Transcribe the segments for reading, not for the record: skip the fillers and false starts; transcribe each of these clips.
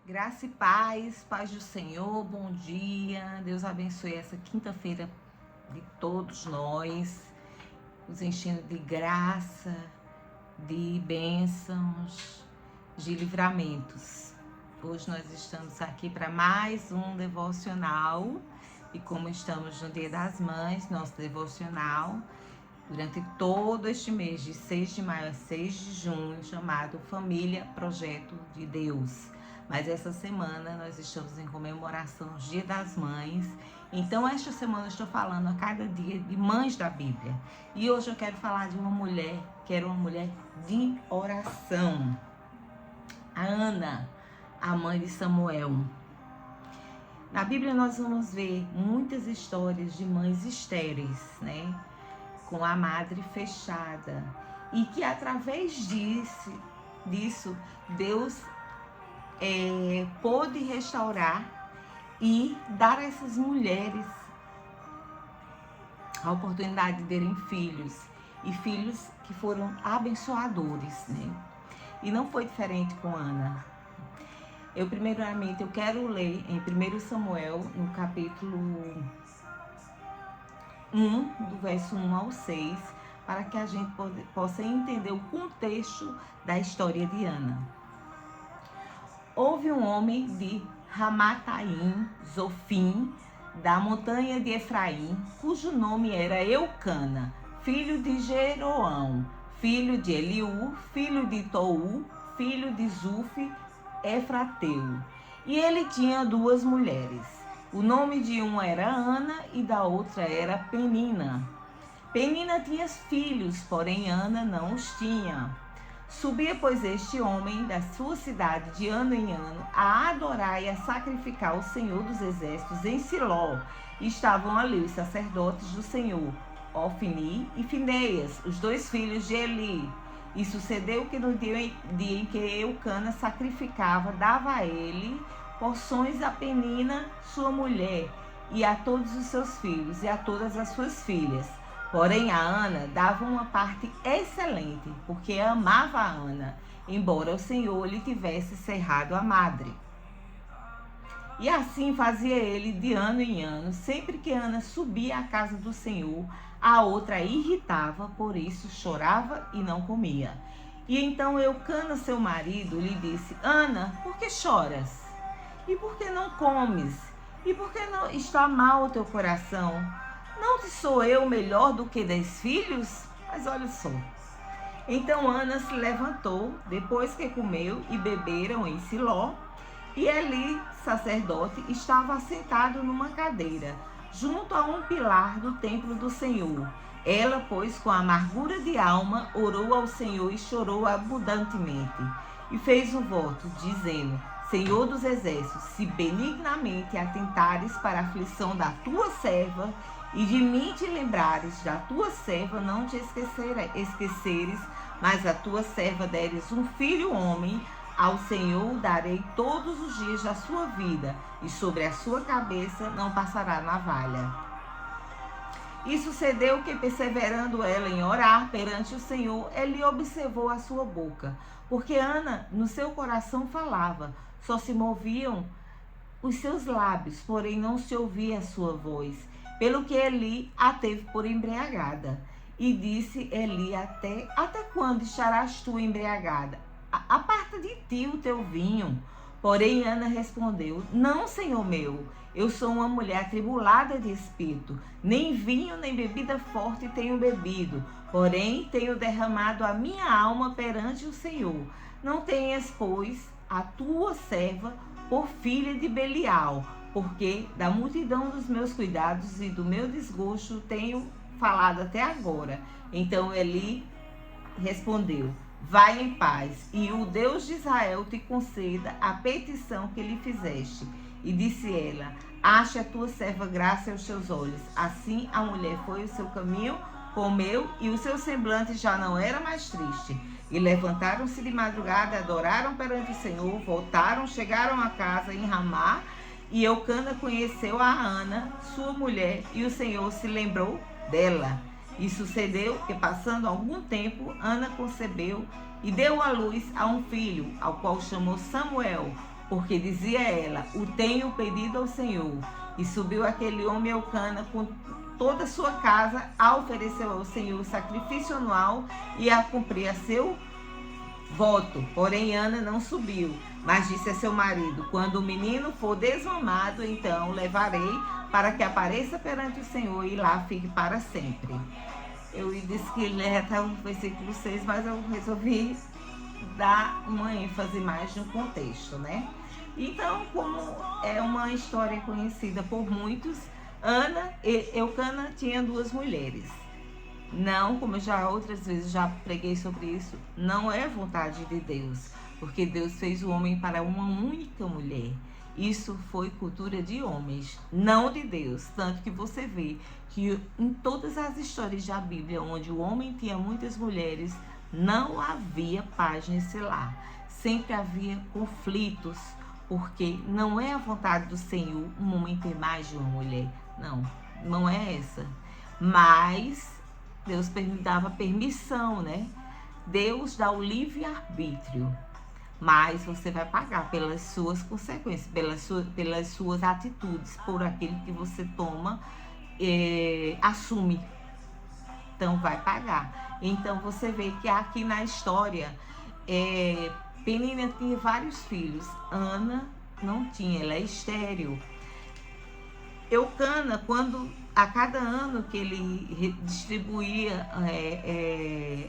Graça e paz do Senhor, bom dia. Deus abençoe essa quinta-feira de todos nós, nos enchendo de graça, de bênçãos, de livramentos. Hoje nós estamos aqui para mais um devocional e como estamos no Dia das Mães, nosso devocional, durante todo este mês, de 6 de maio a 6 de junho, chamado Família Projeto de Deus. Mas essa semana nós estamos em comemoração do Dia das Mães. Então, esta semana eu estou falando a cada dia de mães da Bíblia. E hoje eu quero falar de uma mulher, que era uma mulher de oração. A Ana, a mãe de Samuel. Na Bíblia nós vamos ver muitas histórias de mães estéreis, né? Com a madre fechada. E que através disso Deus pôde restaurar e dar a essas mulheres a oportunidade de terem filhos, e filhos que foram abençoadores, né? E não foi diferente com Ana. Primeiramente, eu quero ler em 1 Samuel, no capítulo 1, do verso 1 ao 6, para que a gente possa entender o contexto da história de Ana. Houve um homem de Ramataim, Zofim, da montanha de Efraim, cujo nome era Eucana, filho de Jeroão, filho de Eliú, filho de Tou, filho de Zufi, Efrateu. E ele tinha duas mulheres. O nome de uma era Ana e da outra era Penina. Penina tinha filhos, porém Ana não os tinha. Subia, pois, este homem da sua cidade de ano em ano a adorar e a sacrificar ao Senhor dos Exércitos em Siló. E estavam ali os sacerdotes do Senhor, Ofni e Fineias, os dois filhos de Eli. E sucedeu que no dia em que Eucana sacrificava, dava a ele porções a Penina, sua mulher, e a todos os seus filhos e a todas as suas filhas. Porém, a Ana dava uma parte excelente, porque amava a Ana, embora o Senhor lhe tivesse cerrado a madre. E assim fazia ele de ano em ano. Sempre que Ana subia à casa do Senhor, a outra irritava, por isso chorava e não comia. E então Eucana, seu marido, lhe disse: Ana, por que choras? E por que não comes? E por que não está mal o teu coração? Não te sou eu melhor do que 10 filhos? Mas olha só. Então Ana se levantou, depois que comeu e beberam em Siló, e Eli, sacerdote, estava assentado numa cadeira, junto a um pilar do templo do Senhor. Ela, pois, com amargura de alma, orou ao Senhor e chorou abundantemente. E fez um voto, dizendo: Senhor dos exércitos, se benignamente atentares para a aflição da tua serva, e de mim te lembrares, da tua serva não te esqueceres, mas a tua serva deres um filho homem, ao Senhor darei todos os dias da sua vida, e sobre a sua cabeça não passará navalha. E sucedeu que, perseverando ela em orar perante o Senhor, ele observou a sua boca, porque Ana no seu coração falava, só se moviam os seus lábios, porém não se ouvia a sua voz. Pelo que Eli a teve por embriagada. E disse Eli: Até quando estarás tu embriagada? Aparta de ti o teu vinho. Porém Ana respondeu: Não, senhor meu, eu sou uma mulher atribulada de espírito. Nem vinho nem bebida forte tenho bebido. Porém tenho derramado a minha alma perante o Senhor. Não tenhas, pois, a tua serva por filha de Belial, porque da multidão dos meus cuidados e do meu desgosto tenho falado até agora. Então Eli respondeu: Vai em paz, e o Deus de Israel te conceda a petição que lhe fizeste. E disse ela: Ache a tua serva graça aos teus olhos. Assim a mulher foi o seu caminho, comeu, e o seu semblante já não era mais triste. E levantaram-se de madrugada, adoraram perante o Senhor, voltaram, chegaram a casa em Ramá, e Eucana conheceu a Ana, sua mulher, e o Senhor se lembrou dela. E sucedeu que, passando algum tempo, Ana concebeu e deu à luz a um filho, ao qual chamou Samuel, porque dizia ela: o tenho pedido ao Senhor. E subiu aquele homem Eucana com toda a sua casa a oferecer ao Senhor o sacrifício anual e a cumprir a seu voto. Porém Ana não subiu, mas disse a seu marido: quando o menino for desmamado, então levarei para que apareça perante o Senhor e lá fique para sempre. Eu disse que ler até o versículo 6, mas eu resolvi dar uma ênfase mais no contexto, né? Então, como é uma história conhecida por muitos, Eucana tinha 2 mulheres. Não, como eu já outras vezes já preguei sobre isso, não é vontade de Deus, porque Deus fez o homem para uma única mulher. Isso foi cultura de homens, não de Deus. Tanto que você vê que em todas as histórias da Bíblia, onde o homem tinha muitas mulheres, não havia paz nesse lar. Sempre havia conflitos, porque não é a vontade do Senhor um homem ter mais de uma mulher. Não, não é essa. Mas Deus dava permissão, né? Deus dá o livre-arbítrio. Mas você vai pagar pelas suas consequências, pelas suas atitudes, por aquilo que você toma, assume. Então vai pagar. Então você vê que aqui na história, Penina tinha vários filhos, Ana não tinha, ela é estéril. Eucana, quando a cada ano que ele distribuía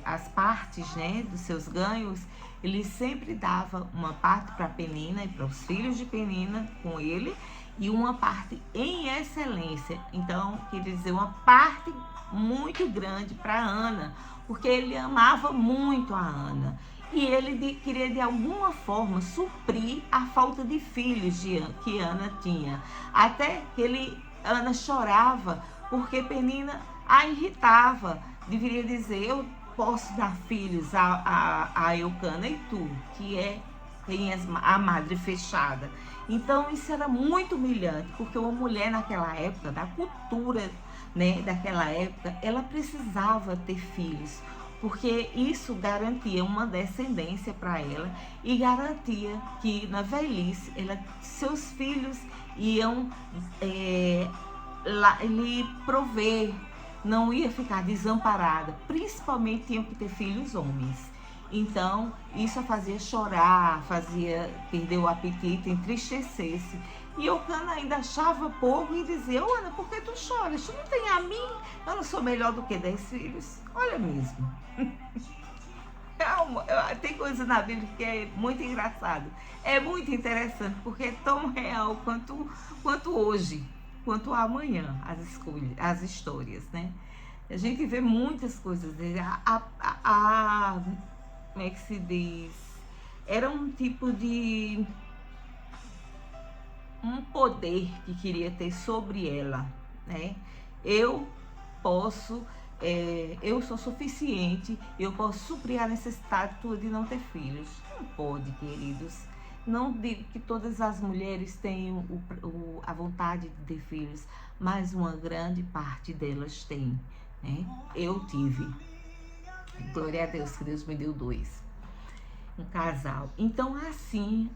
as partes, né, dos seus ganhos, ele sempre dava uma parte para Penina e para os filhos de Penina com ele, e uma parte em excelência. Então, quer dizer, uma parte muito grande para Ana, porque ele amava muito a Ana. E ele queria de alguma forma suprir a falta de filhos que Ana tinha. Até que Ana chorava porque Penina a irritava. Deveria dizer: eu posso dar filhos a Eucana e tu, que tens a madre fechada. Então isso era muito humilhante, porque uma mulher naquela época, da cultura, né, daquela época, ela precisava ter filhos, porque isso garantia uma descendência para ela e garantia que na velhice seus filhos iam lhe prover, não ia ficar desamparada. Principalmente tinham que ter filhos homens. Então isso a fazia chorar, fazia perder o apetite, entristecer-se. E Eucana ainda achava pouco e dizia: Ana, por que tu choras? Tu não tem a mim? Eu não sou melhor do que 10 filhos. Olha mesmo. Tem coisa na Bíblia que é muito engraçado. É muito interessante, porque é tão real quanto hoje, quanto amanhã, as histórias, né? A gente vê muitas coisas. Como é que se diz? Era um tipo de um poder que queria ter sobre ela, né? Eu sou suficiente, eu posso suprir a necessidade tua de não ter filhos. Não pode, queridos. Não digo que todas as mulheres tenham a vontade de ter filhos, mas uma grande parte delas tem, né? Eu tive. Glória a Deus que Deus me deu 2. Um casal. Então, assim,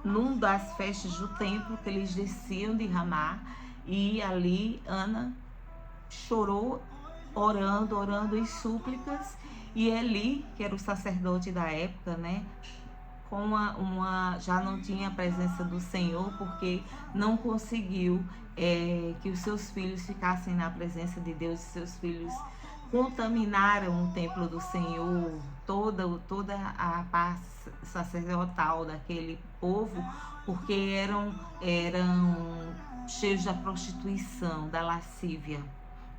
num das festas do templo que eles desciam de Ramá, e ali Ana chorou, orando em súplicas, e Eli, que era o sacerdote da época, né, já não tinha a presença do Senhor, porque não conseguiu que os seus filhos ficassem na presença de Deus. Seus filhos contaminaram o templo do Senhor, toda a paz sacerdotal daquele povo, porque eram cheios da prostituição, da lascívia.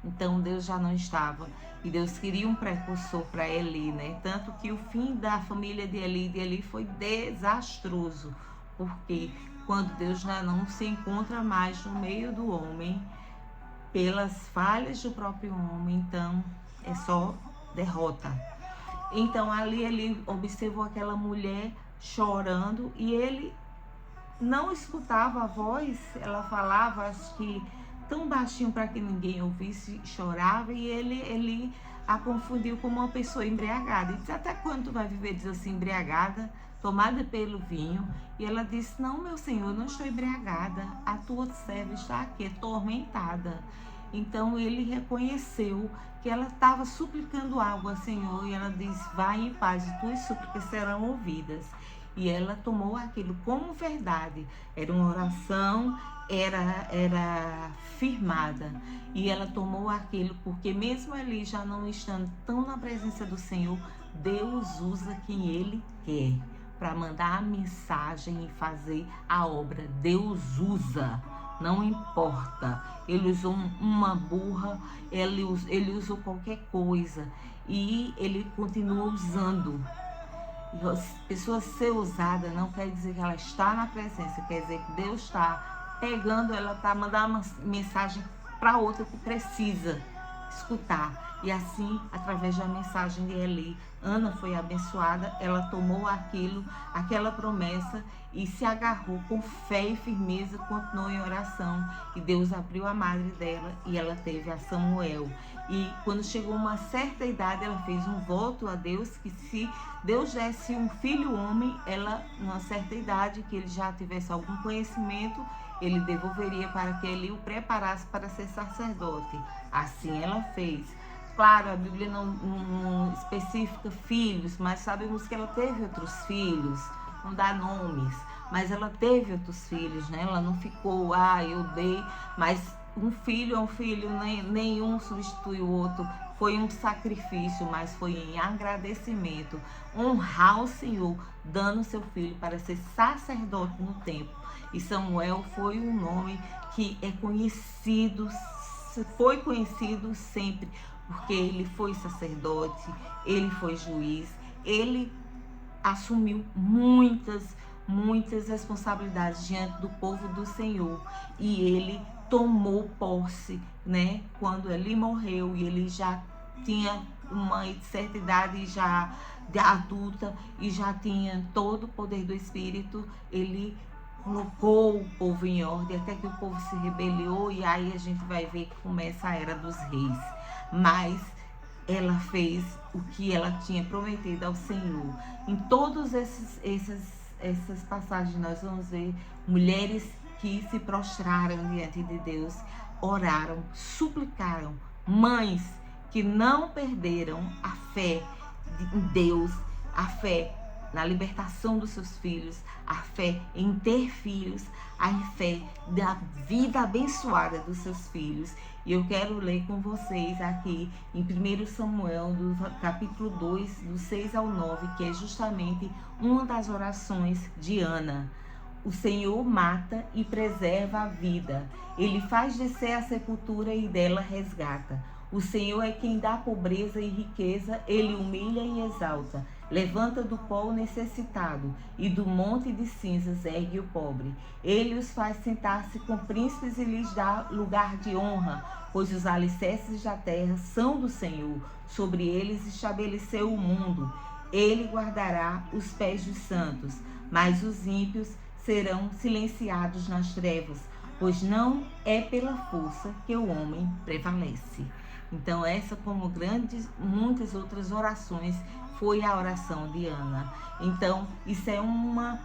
Então Deus já não estava, e Deus queria um precursor para Eli, né? Tanto que o fim da família de Eli foi desastroso, porque quando Deus já não se encontra mais no meio do homem, pelas falhas do próprio homem, então é só derrota. Então ali ele observou aquela mulher chorando, e ele não escutava a voz. Ela falava, acho que tão baixinho para que ninguém ouvisse, chorava, e ele a confundiu com uma pessoa embriagada. E disse: até quando tu vai viver, diz assim, embriagada? tomada pelo vinho, e ela disse: não, meu senhor, não estou embriagada, a tua serva está aqui atormentada. Então ele reconheceu que ela estava suplicando algo ao Senhor, e ela disse: vai em paz, e tuas súplicas serão ouvidas. E ela tomou aquilo como verdade. Era uma oração, era firmada. E ela tomou aquilo porque mesmo ali já não estando tão na presença do Senhor, Deus usa quem Ele quer para mandar a mensagem e fazer a obra. Deus usa, não importa. Ele usou uma burra, ele usou qualquer coisa e Ele continua usando. Pessoa ser usada não quer dizer que ela está na presença, quer dizer que Deus está pegando ela para mandar uma mensagem para outra que precisa escutar. E assim, através da mensagem de Eli, Ana foi abençoada, ela tomou aquela promessa e se agarrou com fé e firmeza, continuou em oração, e Deus abriu a madre dela e ela teve a Samuel. E quando chegou uma certa idade, ela fez um voto a Deus que se Deus desse um filho homem, ela, numa certa idade, que ele já tivesse algum conhecimento, ele devolveria para que ele o preparasse para ser sacerdote. Assim ela fez. Claro, a Bíblia não especifica filhos, mas sabemos que ela teve outros filhos, não dá nomes, mas ela teve outros filhos, né? Ela não ficou, eu dei, mas um filho é um filho, nenhum substitui o outro. Foi um sacrifício, mas foi em agradecimento, honrar o Senhor, dando seu filho para ser sacerdote no templo. E Samuel foi um nome que é conhecido, foi conhecido sempre, porque ele foi sacerdote, ele foi juiz, ele assumiu muitas responsabilidades diante do povo do Senhor, e ele tomou posse, né? Quando ele morreu e ele já tinha uma certa idade, já de adulta, e já tinha todo o poder do Espírito, ele colocou o povo em ordem, até que o povo se rebeliou, e aí a gente vai ver que começa a era dos reis. Mas ela fez o que ela tinha prometido ao Senhor. Em todas essas passagens nós vamos ver mulheres que se prostraram diante de Deus, oraram, suplicaram, mães que não perderam a fé em Deus, a fé na libertação dos seus filhos, a fé em ter filhos, a fé da vida abençoada dos seus filhos. E eu quero ler com vocês aqui em 1 Samuel, do capítulo 2, do 6 ao 9, que é justamente uma das orações de Ana. O Senhor mata e preserva a vida. Ele faz descer a sepultura e dela resgata. O Senhor é quem dá pobreza e riqueza, ele humilha e exalta. Levanta do pó o necessitado, e do monte de cinzas ergue o pobre. Ele os faz sentar-se com príncipes e lhes dá lugar de honra, pois os alicerces da terra são do Senhor. Sobre eles estabeleceu o mundo. Ele guardará os pés dos santos, mas os ímpios serão silenciados nas trevas, pois não é pela força que o homem prevalece. Então essa, como muitas outras orações, foi a oração de Ana. Então isso é uma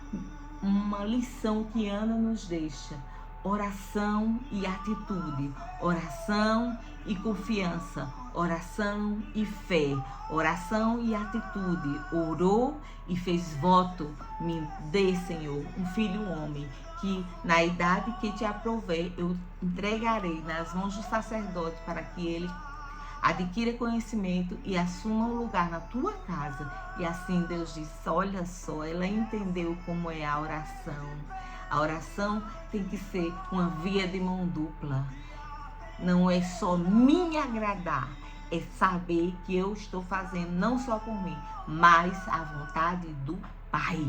lição que Ana nos deixa. Oração e atitude, oração e confiança, oração e fé, oração e atitude. Orou e fez voto: me dê, Senhor, um filho homem, que na idade que te aprovei, eu entregarei nas mãos do sacerdote, para que ele adquira conhecimento e assuma um lugar na tua casa. E assim Deus disse: olha só, ela entendeu como é a oração. A oração tem que ser uma via de mão dupla. Não é só me agradar, é saber que eu estou fazendo não só por mim, mas a vontade do Pai.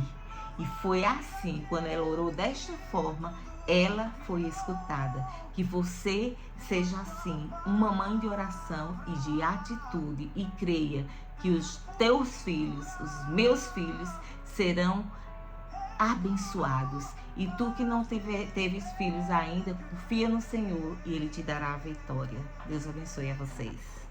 E foi assim, quando ela orou desta forma, ela foi escutada. Que você seja assim, uma mãe de oração e de atitude, e creia que os teus filhos, os meus filhos, serão abençoados. E tu que não teves filhos ainda, confia no Senhor e Ele te dará a vitória. Deus abençoe a vocês.